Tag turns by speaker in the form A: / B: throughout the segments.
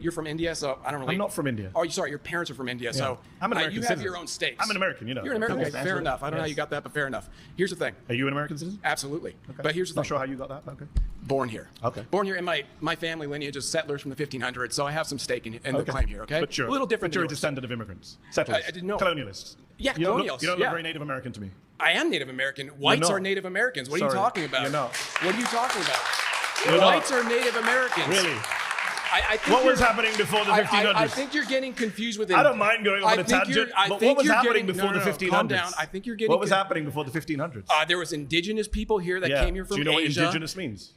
A: You're from India, so I don't really...
B: I'm not from India.
A: Oh, sorry, your parents are from India, so
B: I'm an American
A: you have
B: citizen.
A: your own states.
B: I'm an American, you know.
A: You're an American.
B: Okay,
A: Fair enough. I don't know how you got that, but fair enough. Here's the thing.
B: Are you an American citizen?
A: Absolutely.
B: Okay.
A: But here's the thing.
B: Not sure how you got that. Okay.
A: Born here.
B: Okay.
A: Born here, and my family lineage is settlers from the 1500s, so I have some stake in the claim here, okay?
B: But you're,
A: a little different.
B: But you're a
A: than yours.
B: descendant of immigrants. Settlers.
A: I didn't know.
B: Colonialists.
A: Yeah,
B: you
A: colonials.
B: You don't look very Native American to me.
A: I am Native American. Whites are Native Americans. What are you talking about?
B: You're not.
A: What are you talking about?
B: You're
A: Whites
B: not.
A: are Native Americans.
B: Really?
A: I think
B: what was happening before the 1500s?
A: I think you're getting confused with it.
B: I don't mind going on a tangent, but what was happening before the 1500s?
A: Calm down. I think you're getting...
B: What was happening before the 1500s?
A: There was indigenous people here that came here from Asia.
B: Do you know what indigenous means?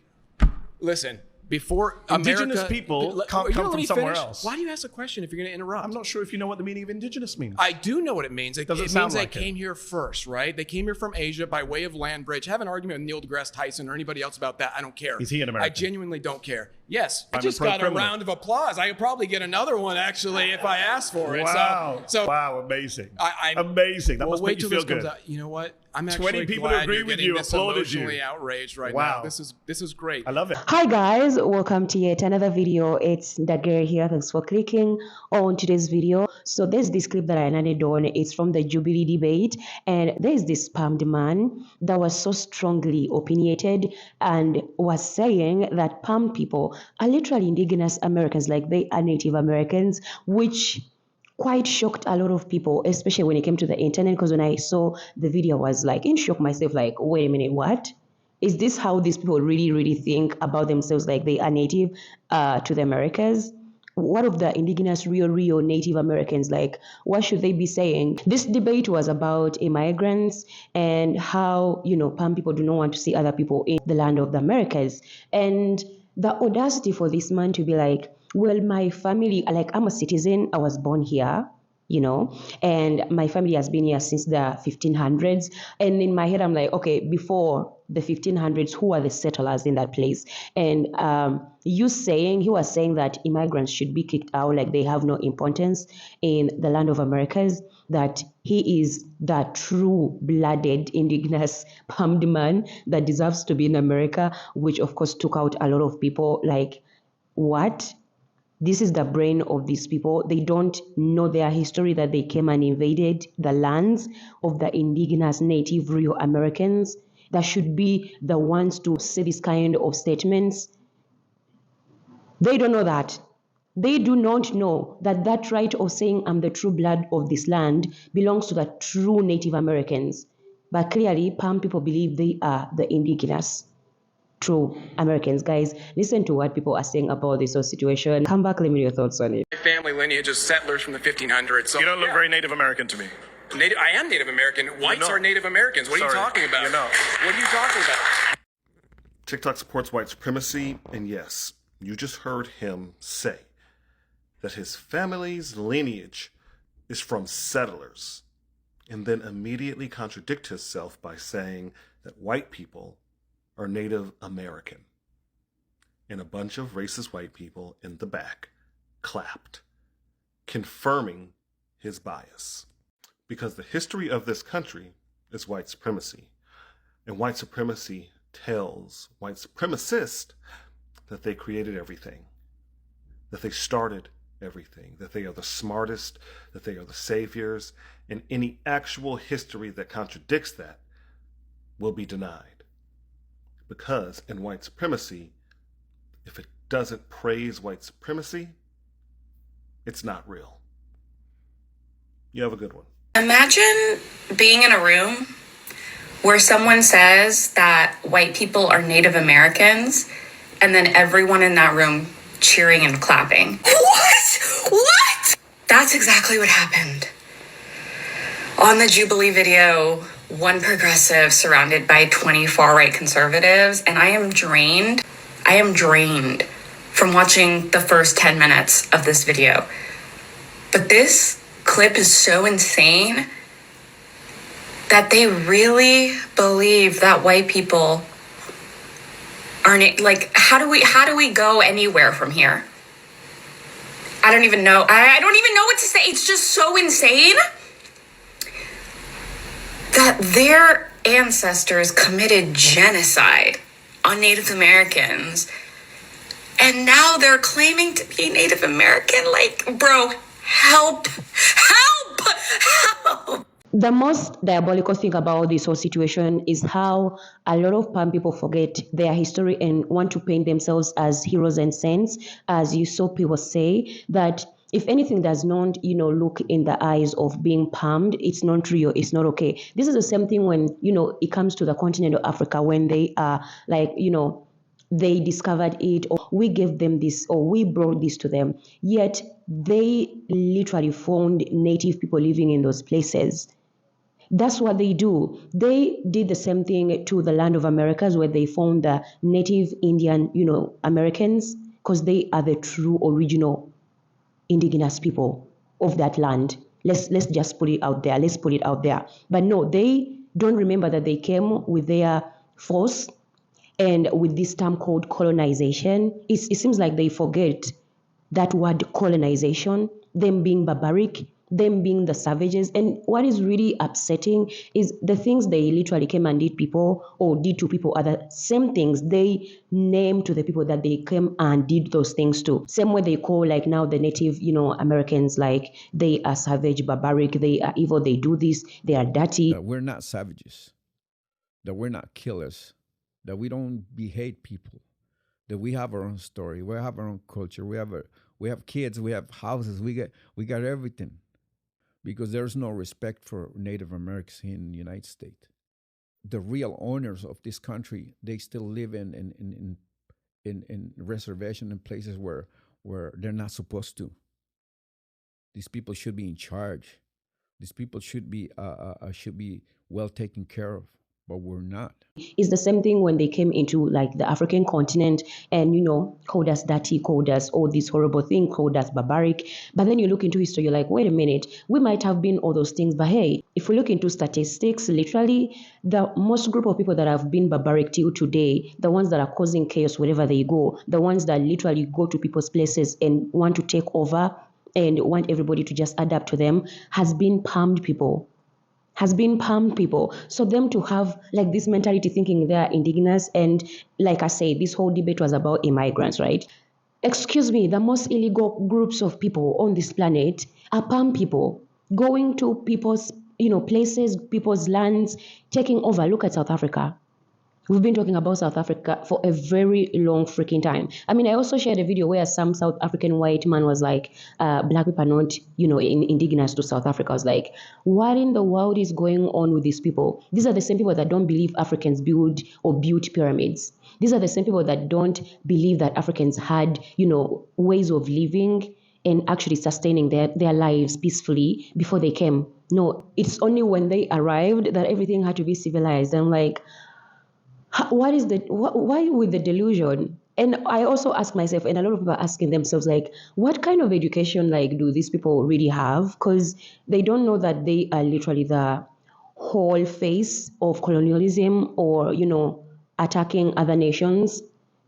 A: Listen, before
B: indigenous
A: America,
B: people can't come from somewhere else.
A: Why do you ask a question if you're going to interrupt?
B: I'm not sure if you know what the meaning of indigenous means.
A: I do know what it means. It means
B: sound
A: they
B: like
A: came here first, right? They came here from Asia by way of land bridge. Have an argument with Neil deGrasse Tyson or anybody else about that. I don't care.
B: Is he an American?
A: I genuinely don't care. Yes, I
B: I'm
A: just
B: a
A: got a
B: pro-criminal.
A: round of applause. I could probably get another one actually if I asked for it.
B: Wow.
A: So
B: wow, amazing.
A: I'm
B: amazing. That must
A: wait
B: make you
A: till
B: feel
A: this
B: good.
A: comes out. You know what? I'm
B: 20
A: actually
B: people
A: glad
B: agree
A: you're
B: with
A: getting
B: you,
A: this
B: applauded you.
A: emotionally outraged right
B: Wow.
A: now. This is great.
B: I love it.
C: Hi guys, welcome to yet another video. It's Dagger here. Thanks for clicking on today's video. So there's this clip that I landed on. It's from the Jubilee debate, and there's this spammed man that was so strongly opinionated and was saying that Palm people are literally indigenous Americans, like they are Native Americans, which quite shocked a lot of people, especially when it came to the internet, because when I saw the video, I was like in shock myself, like, wait a minute, what? Is this how these people really think about themselves, like they are native to the Americas? What of the indigenous real Native Americans? Like, what should they be saying? This debate was about immigrants and how, Palm people do not want to see other people in the land of the Americas. And the audacity for this man to be like, well, my family, like I'm a citizen, I was born here, and my family has been here since the 1500s. And in my head, I'm like, okay, before the 1500s, who are the settlers in that place? And he was saying that immigrants should be kicked out, like they have no importance in the land of Americas, that he is the true-blooded, indigenous, palmed man that deserves to be in America, which of course took out a lot of people. Like, what? This is the brain of these people. They don't know their history, that they came and invaded the lands of the indigenous native real Americans that should be the ones to say this kind of statements. They don't know that. They do not know that that right of saying I'm the true blood of this land belongs to the true Native Americans. But clearly, Palm people believe they are the indigenous true Americans. Guys, listen to what people are saying about this whole situation. Come back, let me know your thoughts on it.
A: My family lineage is settlers from the 1500s. So
B: You don't look very Native American to me.
A: I am Native American. Whites are Native Americans. What are you talking about?
B: You're not.
A: What are you talking about?
D: TikTok supports white supremacy, and yes, you just heard him say that his family's lineage is from settlers, and then immediately contradict himself by saying that white people are Native American. And a bunch of racist white people in the back clapped, confirming his bias. Because the history of this country is white supremacy. And white supremacy tells white supremacists that they created everything, that they started everything, that they are the smartest, that they are the saviors, and any actual history that contradicts that will be denied. Because in white supremacy, if it doesn't praise white supremacy, it's not real. You have a good one.
E: Imagine being in a room where someone says that white people are Native Americans, and then everyone in that room cheering and clapping. What? That's exactly what happened. On the Jubilee video, one progressive surrounded by 20 far-right conservatives, and I am drained from watching the first 10 minutes of this video. But this clip is so insane that they really believe that white people are like, how do we go anywhere from here? I don't even know. I don't even know what to say. It's just so insane that their ancestors committed genocide on Native Americans, And now they're claiming to be Native American. Like, bro, help, help, help.
C: The most diabolical thing about this whole situation is how a lot of Pan people forget their history and want to paint themselves as heroes and saints, as you saw people say, that if anything does not, look in the eyes of being palmed, it's not real, it's not okay. This is the same thing when, it comes to the continent of Africa, when they are like, they discovered it, or we gave them this, or we brought this to them. Yet they literally found native people living in those places. That's what they do. They did the same thing to the land of Americas, where they found the native Indian, Americans, because they are the true original indigenous people of that land. Let's just put it out there. Let's put it out there. But no, they don't remember that they came with their force and with this term called colonization. It seems like they forget that word colonization, them being barbaric, them being the savages. And what is really upsetting is the things they literally came and did people, or did to people, are the same things they name to the people that they came and did those things to. Same way they call, like, now the native, Americans, like, they are savage, barbaric, they are evil, they do this, they are dirty.
F: That we're not savages, that we're not killers, that we don't hate people, that we have our own story, we have our own culture, we have kids, we have houses, we got everything, because there's no respect for Native Americans in the United States. The real owners of this country, they still live in reservation in places where they're not supposed to. These people should be in charge. These people should be well taken care of, but we're not.
C: It's the same thing when they came into, like, the African continent and, called us dirty, called us all these horrible things, called us barbaric. But then you look into history, you're like, wait a minute, we might have been all those things. But hey, if we look into statistics, literally, the most group of people that have been barbaric till today, the ones that are causing chaos wherever they go, the ones that literally go to people's places and want to take over and want everybody to just adapt to them, has been palmed people. So them to have, like, this mentality thinking they're indigenous, and like I say, this whole debate was about immigrants, right? Excuse me, the most illegal groups of people on this planet are palm people, going to people's, places, people's lands, taking over. Look at South Africa. We've been talking about South Africa for a very long freaking time. I mean, I also shared a video where some South African white man was like, black people are not, indigenous to South Africa. I was like, what in the world is going on with these people? These are the same people that don't believe Africans built pyramids. These are the same people that don't believe that Africans had, ways of living and actually sustaining their lives peacefully before they came. No, it's only when they arrived that everything had to be civilized. I'm like, why with the delusion? And I also ask myself, and a lot of people are asking themselves, like, what kind of education, like, do these people really have? Because they don't know that they are literally the whole face of colonialism, or, attacking other nations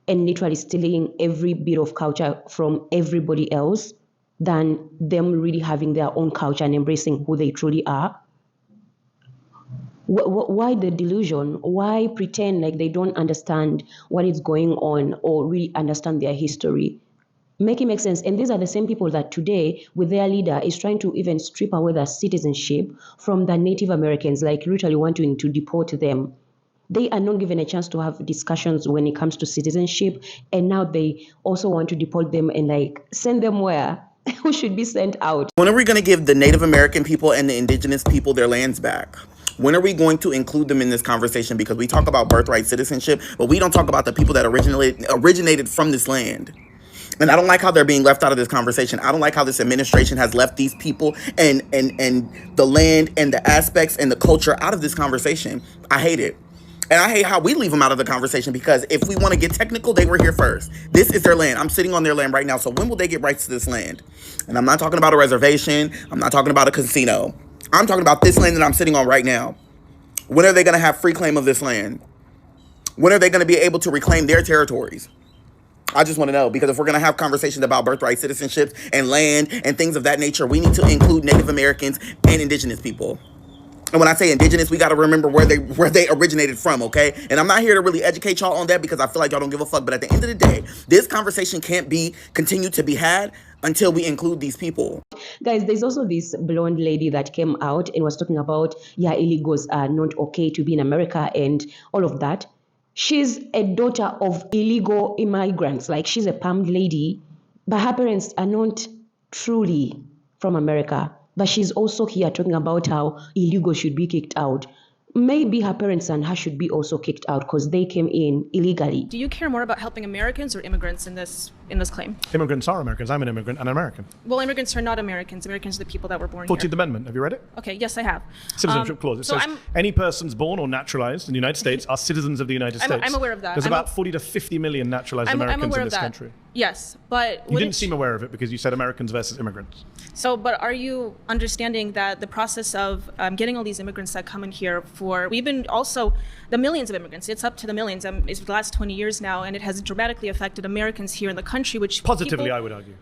C: and literally stealing every bit of culture from everybody else, than them really having their own culture and embracing who they truly are. Why the delusion? Why pretend like they don't understand what is going on, or really understand their history? Make it make sense. And these are the same people that today, with their leader, is trying to even strip away their citizenship from the Native Americans, like literally wanting to deport them. They are not given a chance to have discussions when it comes to citizenship, and now they also want to deport them and, like, send them where? Who should be sent out?
G: When are we going to give the Native American people and the indigenous people their lands back? When are we going to include them in this conversation? Because we talk about birthright citizenship, but we don't talk about the people that originated from this land. And I don't like how they're being left out of this conversation. I don't like how this administration has left these people and the land and the aspects and the culture out of this conversation. I hate it. And I hate how we leave them out of the conversation, because if we want to get technical, they were here first. This is their land. I'm sitting on their land right now. So when will they get rights to this land? And I'm not talking about a reservation. I'm not talking about a casino. I'm talking about this land that I'm sitting on right now. When are they going to have free claim of this land? When are they going to be able to reclaim their territories? I just want to know, because if we're going to have conversations about birthright citizenships and land and things of that nature, we need to include Native Americans and indigenous people. And when I say indigenous, we got to remember where they originated from, okay? And I'm not here to really educate y'all on that because I feel like y'all don't give a fuck. But at the end of the day, this conversation can't continue to be had until we include these people.
C: Guys, there's also this blonde lady that came out and was talking about, yeah, illegals are not okay to be in America and all of that. She's a daughter of illegal immigrants. Like, she's a palmed lady, but her parents are not truly from America. But she's also here talking about how illegal should be kicked out. Maybe her parents and her should be also kicked out because they came in illegally.
H: Do you care more about helping Americans or immigrants in this claim?
B: Immigrants are Americans. I'm an immigrant and an American.
H: Well, immigrants are not Americans. Americans are the people that were born
B: 14th
H: here.
B: Amendment. Have you read it?
H: Okay, yes, I have.
B: Citizenship clause. It
H: so
B: says any persons born or naturalized in the United States are citizens of the United States.
H: I'm aware of that.
B: There's about 40 to 50 million naturalized Americans in this country.
H: Yes, but
B: you didn't seem aware of it because you said Americans versus immigrants.
H: So, but are you understanding that the process of getting all these immigrants that come in here we've been also the millions of immigrants, it's up to the millions, it's the last 20 years now, and it has dramatically affected Americans here in the country, which
B: positively, I would argue.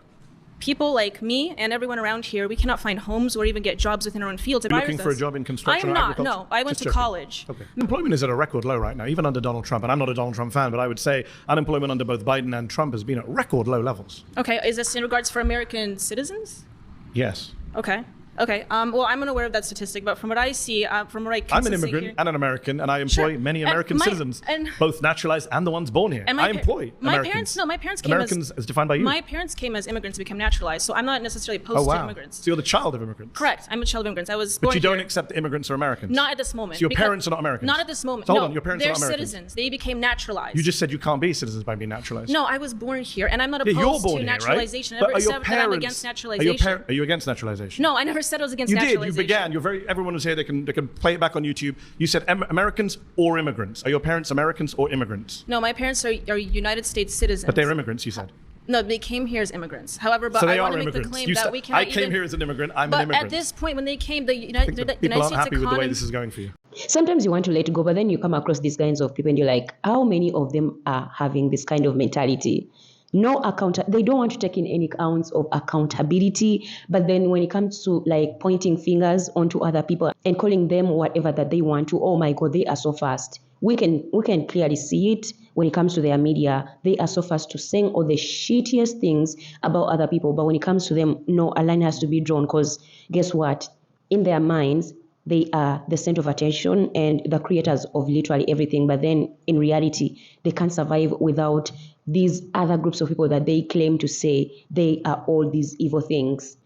H: People like me and everyone around here, we cannot find homes or even get jobs within our own fields.
B: You're looking for a job in construction or agriculture?
H: No, I went to college.
B: Okay. Employment is at a record low right now, even under Donald Trump. And I'm not a Donald Trump fan, but I would say unemployment under both Biden and Trump has been at record low levels.
H: Okay, is this in regards for American citizens?
B: Yes.
H: Okay. Well, I'm unaware of that statistic, but from what I see, from what I can
B: I'm an immigrant and an American, and I employ many American citizens, both naturalized and the ones born here. I employ Americans.
H: My parents came
B: Americans as defined by you.
H: My parents came as immigrants to become naturalized, so I'm not necessarily opposed to immigrants.
B: So you're the child of immigrants.
H: Correct. I'm a child of immigrants. I was born
B: But you don't
H: here.
B: accept that immigrants are Americans.
H: Not at this moment.
B: So your parents are not Americans.
H: Not at this moment.
B: So hold
H: no,
B: on, your parents are not Americans.
H: They're citizens. They became naturalized.
B: You just said you can't be citizens by being naturalized.
H: No, I was born here, and I'm not opposed
B: you're born
H: to
B: here,
H: naturalization.
B: Right?
H: I never said that I'm against naturalization.
B: Are you against naturalization?
H: No, I never said I was against
B: you
H: naturalization.
B: You began. Everyone was here. They can play it back on YouTube. You said Americans or immigrants. Are your parents Americans or immigrants?
H: No, my parents are United States citizens.
B: But they're immigrants, you said.
H: No, they came here as immigrants. However, but
B: so
H: I want to make the claim that we cannot
B: I came here as an immigrant. I'm an immigrant.
H: But at this point, when they came, the United States
B: people aren't happy with the way this is going for you.
C: Sometimes you want to let go, but then you come across these kinds of people and you're like, how many of them are having this kind of mentality? They don't want to take in any counts of accountability, but then when it comes to like pointing fingers onto other people and calling them whatever that they want to, oh my God, they are so fast. We can clearly see it when it comes to their media. They are so fast to saying all the shittiest things about other people, but when it comes to them, no, a line has to be drawn because guess what? In their minds, they are the center of attention and the creators of literally everything, but then in reality, they can't survive without these other groups of people that they claim to say they are all these evil things.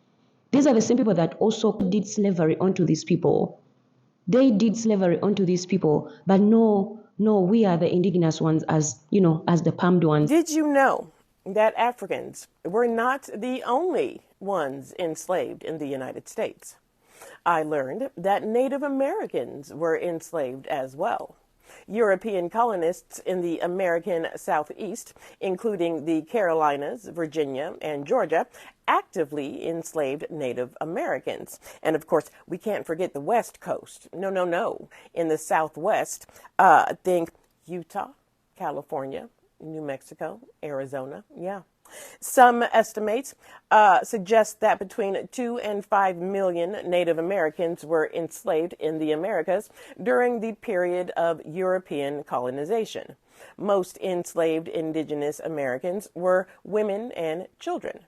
C: These are the same people that also did slavery onto these people. They did slavery onto these people, but no, we are the indigenous ones as the palmed ones.
I: Did you know that Africans were not the only ones enslaved in the United States? I learned that Native Americans were enslaved as well. European colonists in the American Southeast, including the Carolinas, Virginia, and Georgia, actively enslaved Native Americans. And of course, we can't forget the West Coast. No. In the Southwest, think Utah, California, New Mexico, Arizona. Yeah. Some estimates suggest that between 2 and 5 million Native Americans were enslaved in the Americas during the period of European colonization. Most enslaved indigenous Americans were women and children.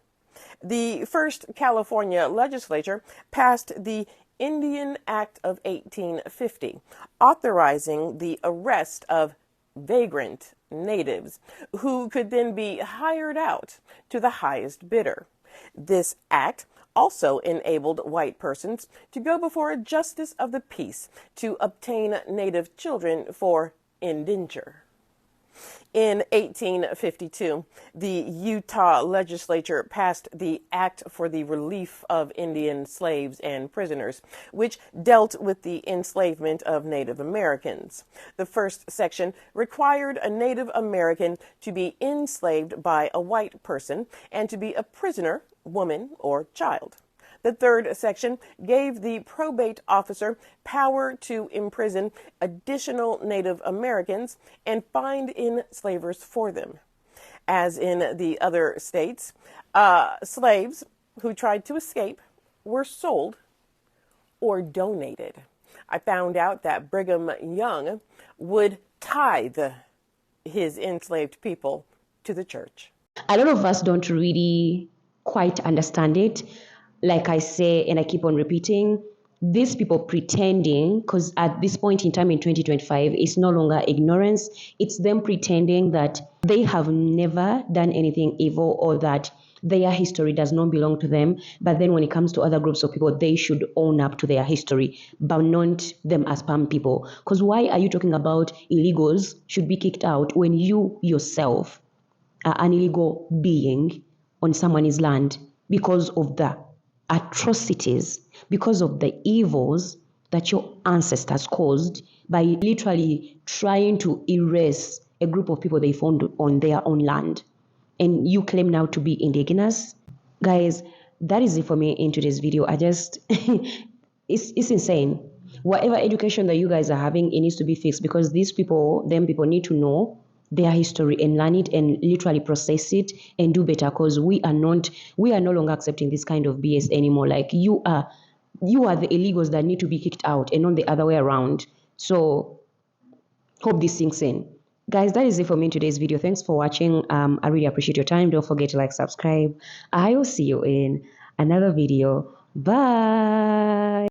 I: The first California legislature passed the Indian Act of 1850, authorizing the arrest of vagrant natives who could then be hired out to the highest bidder. This act also enabled white persons to go before a justice of the peace to obtain native children for indenture. In 1852, the Utah legislature passed the Act for the Relief of Indian Slaves and Prisoners, which dealt with the enslavement of Native Americans. The first section required a Native American to be enslaved by a white person and to be a prisoner, woman, or child. The third section gave the probate officer power to imprison additional Native Americans and find enslavers for them. As in the other states, slaves who tried to escape were sold or donated. I found out that Brigham Young would tithe his enslaved people to the church.
C: A lot of us don't really quite understand it. Like I say, and I keep on repeating, these people pretending, because at this point in time in 2025, it's no longer ignorance. It's them pretending that they have never done anything evil or that their history does not belong to them. But then when it comes to other groups of people, they should own up to their history, but not them as palm people. Because why are you talking about illegals should be kicked out when you yourself are an illegal being on someone's land because of the atrocities, because of the evils that your ancestors caused by literally trying to erase a group of people they found on their own land. And you claim now to be indigenous? Guys, that is it for me in today's video. It's insane. Whatever education that you guys are having, it needs to be fixed because these people, people need to know their history and learn it and literally process it and do better because we are no longer accepting this kind of BS anymore. Like you are the illegals that need to be kicked out and not the other way around. So hope this sinks in. Guys, that is it for me in today's video. Thanks for watching. I really appreciate your time. Don't forget to like, subscribe. I will see you in another video. Bye.